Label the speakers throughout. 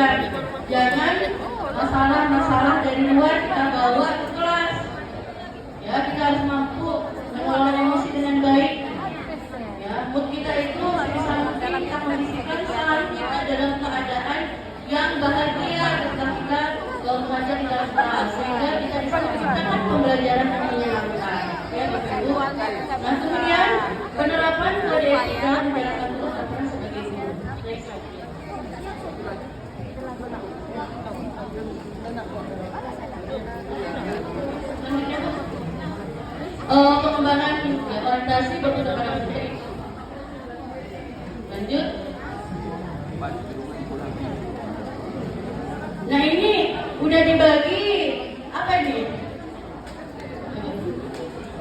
Speaker 1: belajar. Jangan masalah-masalah dari luar kita bawa ke kelas. Ya, kita harus mampu mengelola emosi dengan baik. Ya, mood kita itu sebisa mungkin kita kondisikan selalu kita dalam keadaan yang bahagia ketika kita belajar di dalam kelas, sehingga kita bisa menciptakan pembelajaran yang menyenangkan. Ya, begitu. Nah, kemudian penerapan kode etika menjalankan tugas dan peran sebagai guru. Pengembangan orientasi berguna pada materi. Lanjut. Nah, ini udah dibagi apa nih?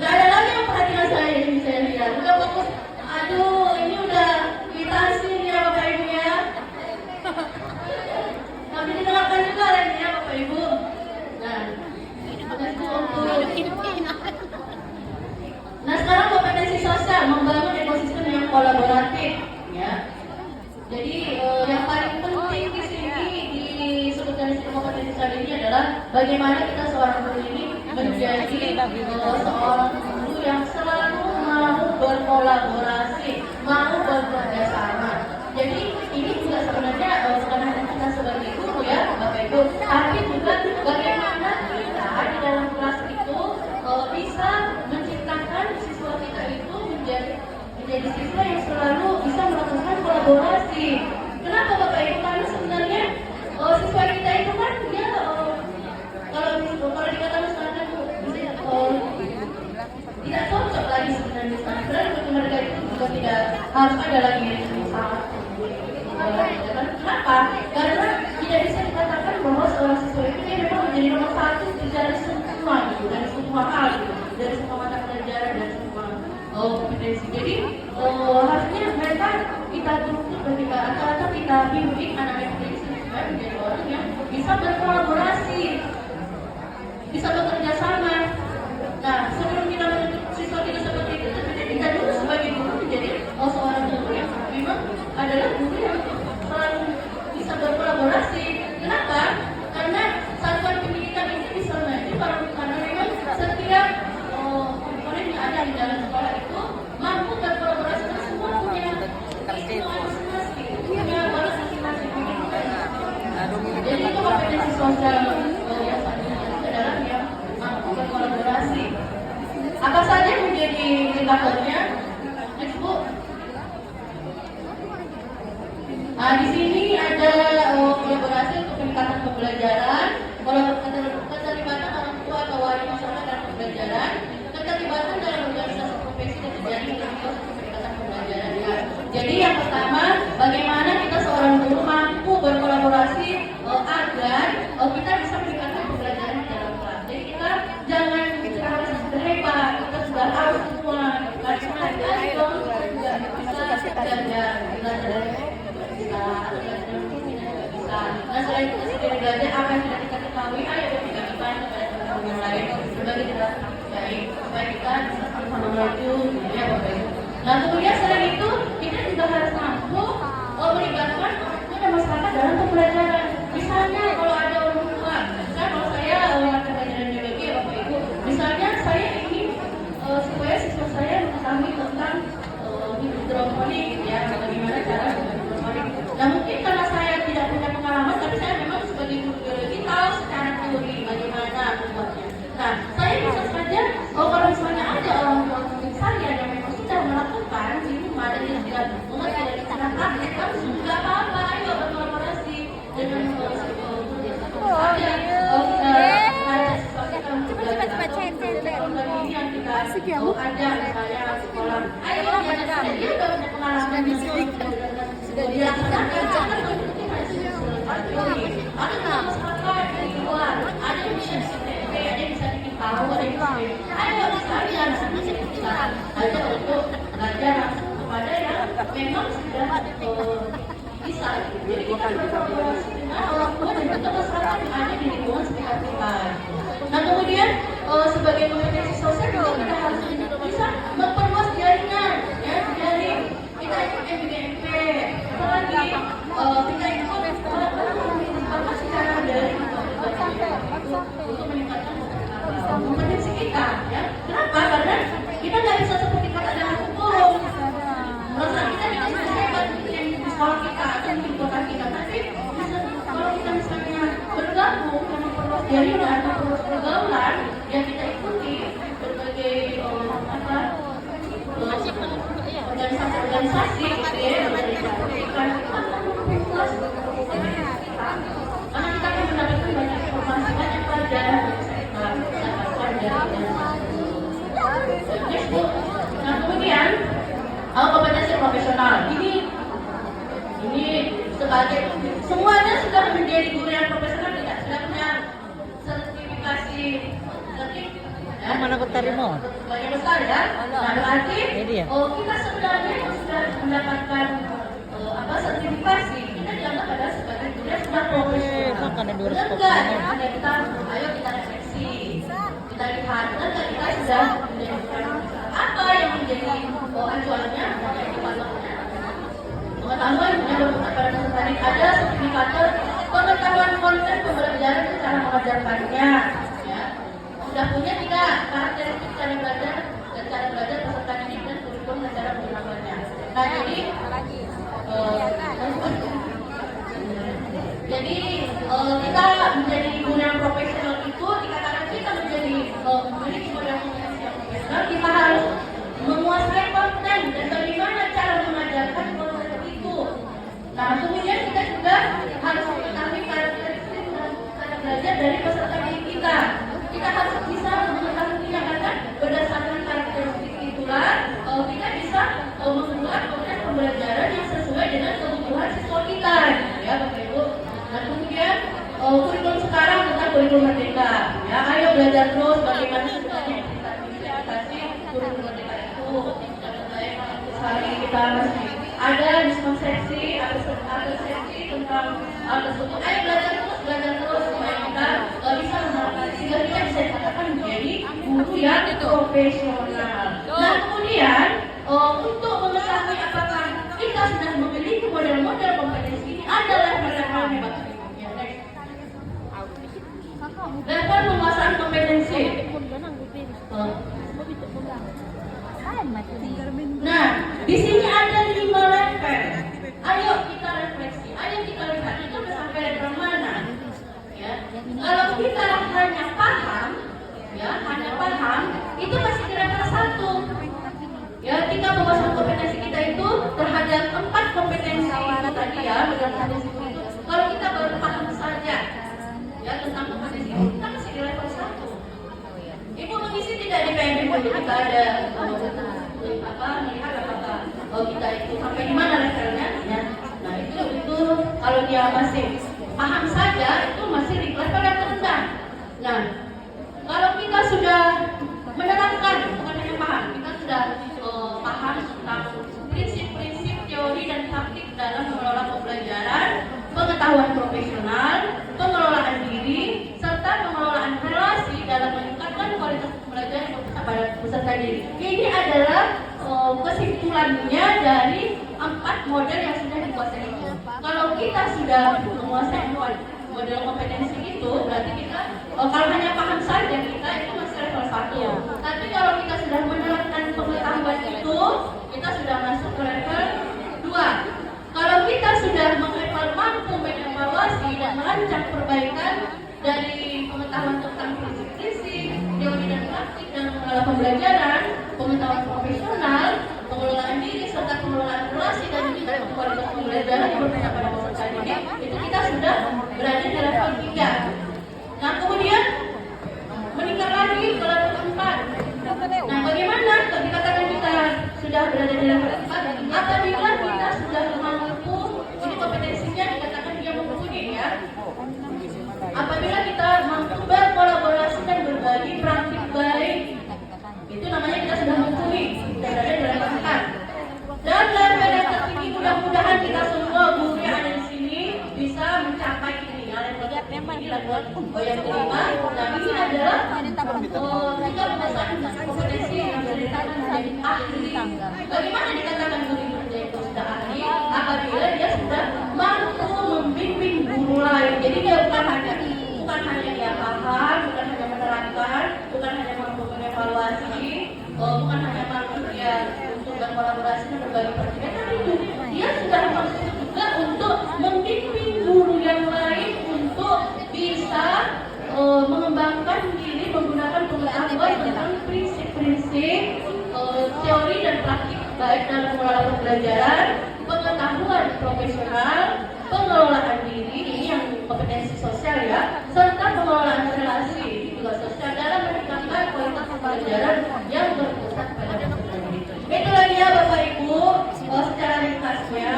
Speaker 1: Gak ada lagi yang perhatian saya ini, saya lihat udah fokus. Aduh, ini udah iritasi nih ya Bapak Ibu ya. Tapi didengarkan juga lagi ya Bapak Ibu. Nah, sekarang kompetensi sosial membangun ekosistem yang kolaboratif, ya. Jadi yang paling penting di sini disebutkan di kompetensi sosial ini adalah bagaimana kita seorang guru ini menjadi seorang guru yang selalu mau berkolaborasi, mau bekerja sama. Jadi ini juga sebenarnya bukan hanya kita sebagai guru ya, Bapak Ibu, tapi juga bagaimana kita di dalam kelas itu bisa menciptakan siswa kita itu menjadi siswa yang selalu bisa melakukan kolaborasi. Kenapa Bapak Ibu? Karena sebenarnya siswa kita itu kan dia kalau dikatakan misalkan tidak cocok lagi sebenarnya. Sebenarnya untuk mereka itu juga tidak harus ada lagi yang salah. Kenapa? Karena tidak bisa dikatakan bahwa seorang siswa itu dia memang menjadi nomor satu dari semua gitu, dari semua hal gitu, dari semua mata pelajaran, dari semua kompetensi. Jadi harusnya mereka kita tuntut ketika rata-rata kita bimbing anak-anak ini supaya menjadi orang yang bisa berkolaborasi, bisa bekerja sama. Nah, sebelum kita menuntut siswa kita seperti itu, tentunya kita dulu sebagai guru menjadi seorang guru yang memang adalah guru yang selalu bisa berkolaborasi. Kenapa? Karena satuan pendidikan ini bisa maju karena memang setiap komponen yang ada di dalam sekolah itu mampu berkolaborasi karena semua punya keistimewaan masing-masing, punya balas masing-masing. Jadi itu kompetensi sosial yang satunya adalah yang mampu berkolaborasi. Apa saja menjadi indikatornya? Next, Bu. Nah, di sini ada kolaborasi untuk peningkatan pembelajaran, keterlibatan orang tua atau wali masyarakat dalam pembelajaran, keterlibatan dalam organisasi profesi dan terjadi untuk peningkatan pembelajaran. Ya. Jadi yang pertama, bagaimana kita seorang guru mampu berkolaborasi agar kita bisa meningkatkan pembelajaran di dalam kelas. Jadi kita jangan harus hebat, kita sudah harus semua, karena kita dong juga bisa belajar. Nah, selain itu sendiri belajar apa yang tidak kita ketahui, ayo kita kepada teman-teman yang lain sebagai kita baik supaya kita bisa sama-sama maju, ya Bapak Ibu. Nah, kemudian selain itu kita juga harus mampu melibatkan dan masyarakat dalam pembelajaran. Misalnya kalau ada orang tua, misalnya kalau saya mata pelajaran biologi ya Bapak Ibu, misalnya saya ingin supaya siswa saya mengetahui tentang hidroponik, ya bagaimana cara hidroponik. Nah, mungkin karena saya tidak punya pengalaman, tapi saya memang sebagai guru biologi tahu secara teori bagaimana membuatnya. Nah, saya bisa saja, kalau misalnya ada orang tua mungkin saya yang memang sudah melakukan di rumah dan yang tidak mengerti dari cara praktek, kan sudah apa-apa, ayo berkolaborasi dengan saja. Ini yang kita ada misalnya sekolah. Ayo dia udah punya pengalaman sudah dilaksanakan. Ada masyarakat di luar, ada yang bisa di ada yang bisa bikin tahu, ada yang bisa ayo sekalian kita ada untuk belajar langsung kepada yang memang sudah bisa. Jadi kita berkolaborasi dengan orang tua dan juga masyarakat yang ada di lingkungan sekitar kita. Nah, kemudian sebagai kompetensi sosial kita harus bisa memperluas jaringan, ya dari kita ikut MBMP, apalagi kita ikut Jadi ada pergaulan yang kita ikuti berbagai organisasi gitu ya, karena kita akan mendapatkan banyak informasi, banyak pelajaran yang bisa kita dapatkan dari nah kemudian kompetensi profesional ini sebagai semuanya sudah menjadi guru yang profesional, tidak sudah punya sertifikasi ya,
Speaker 2: mana aku terima
Speaker 1: banyak besar ya. Nah berarti kita sebenarnya sudah mendapatkan sertifikasi, kita dianggap ada sebagai guru yang sudah profesional. Benar nggak? Kita ayo kita refleksi, kita lihat benar kita sudah menjadi apa yang menjadi acuannya, pengetahuan yang berguna pada peserta didik, ada sertifikator pengetahuan konten pembelajaran dan cara mengajarkannya ya. Sudah punya tidak karakteristik cara belajar dan cara belajar peserta didik dan kurikulum dan cara menggunakannya. Nah jadi kita menjadi guru yang profesional itu dikatakan kita menjadi memiliki modal kompetensi yang profesional, kita harus menguasai konten dan bagaimana cara mengajarkan konten itu. Nah kemudian kita juga harus mengetahui karakteristik dan cara belajar dari peserta didik kita. Kita harus bisa mengetahui yang akan berdasarkan karakteristik itulah kita bisa membuat konten pembelajaran yang sesuai dengan kebutuhan siswa kita ya Bapak Ibu. Nah kemudian kurikulum sekarang tentang kurikulum merdeka ya, ayo belajar terus bagaimana sebenarnya implementasi kurikulum merdeka itu. Dan baik hari kita masih ada diskonsepsi, ada seksi tentang hal tersebut. Ayo belajar terus supaya kita bisa menerapkan sehingga kita bisa dikatakan menjadi guru yang profesional. Nah kemudian untuk mengetahui apakah kita sudah memiliki model-model kompetensi ini ada level-level hebat berikutnya. Level penguasaan kompetensi. Nah, di sini ada 5 level. Ayo kita refleksi, ayo kita lihat itu udah sampai level mana. Ya, kalau kita hanya paham, itu masih di level 1. Ya, tingkat penguasaan kompetensi kita itu terhadap 4 kompetensi itu tadi ya, kompetensi itu. Kalau kita baru paham saja, ya tentang kompetensi itu, kita masih di level 1. Ibu mengisi tidak di PMB dulu kita ada melihat apakah kita itu sampai di mana levelnya ya. Nah itu kalau dia masih paham saja itu masih di level yang terendah. Nah kalau kita sudah menerapkan, bukan hanya paham, kita sudah paham tentang prinsip-prinsip teori dan praktik dalam mengelola pembelajaran, pengetahuan profesional, pengelolaan diri, serta pengelolaan relasi dalam meningkatkan kualitas pembelajaran pada peserta didik. Ini adalah kesimpulannya dari 4 model yang sudah dikuasai itu. Kalau kita sudah menguasai 4 model kompetensi itu, berarti kita kalau hanya paham saja kita itu masih level 1. Tapi kalau kita sudah menerapkan pengetahuan itu, kita sudah masuk ke level 2. Kalau kita sudah mampu mengevaluasi dan merancang perbaikan dari pengetahuan tentang prinsip-prinsip, teori dan praktik dalam mengelola pembelajaran, pengetahuan profesional, pengelolaan diri serta pengelolaan relasi dan meningkatkan kualitas pembelajaran yang berguna pada peserta didik, itu kita sudah berada di level 3. Nah kemudian meningkat lagi ke level 4. Nah bagaimana kalau dikatakan kita sudah berada di level 4? Apabila kita sudah mampu, ini kompetensinya dikatakan dia mumpuni ya. Apabila kita mampu berkolaborasi dan berbagi praktik baik, itu namanya kita sudah mumpuni, kita berada di level 4. Dan level yang tertinggi mudah-mudahan kita semua guru yang ada di sini bisa mencapai ini ya, level tertinggi level yang kelima. Dan ini adalah kita penguasaan kompetensi yang sudah menjadi ahli. Bagaimana dikatakan guru itu sudah ahli? Apabila dia sudah mampu membimbing guru lain. Jadi dia bukan hanya dia paham, bukan hanya menerapkan, bukan hanya mampu mengevaluasi, bukan hanya mampu dia untuk berkolaborasi dan berbagi pertimbangan, tapi dia sudah mampu juga untuk membimbing guru yang lain untuk bisa baik dalam mengelola pembelajaran, pengetahuan profesional, pengelolaan diri, ini yang kompetensi sosial ya, serta pengelolaan relasi, ini juga sosial dalam meningkatkan kualitas pembelajaran yang berpusat pada peserta didik. Itulah dia Bapak Ibu, secara ringkasnya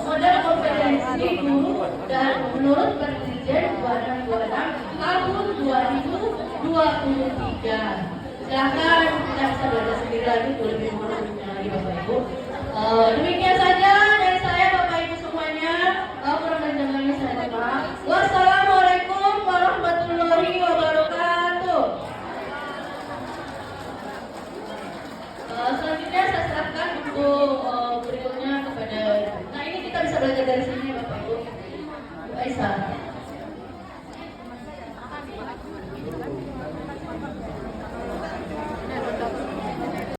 Speaker 1: model kompetensi guru dan menurut Presiden 2626 tahun 2023. Silahkan kita bisa belajar sendiri lagi, lebih mengenai lagi Bapak Ibu. Demikian.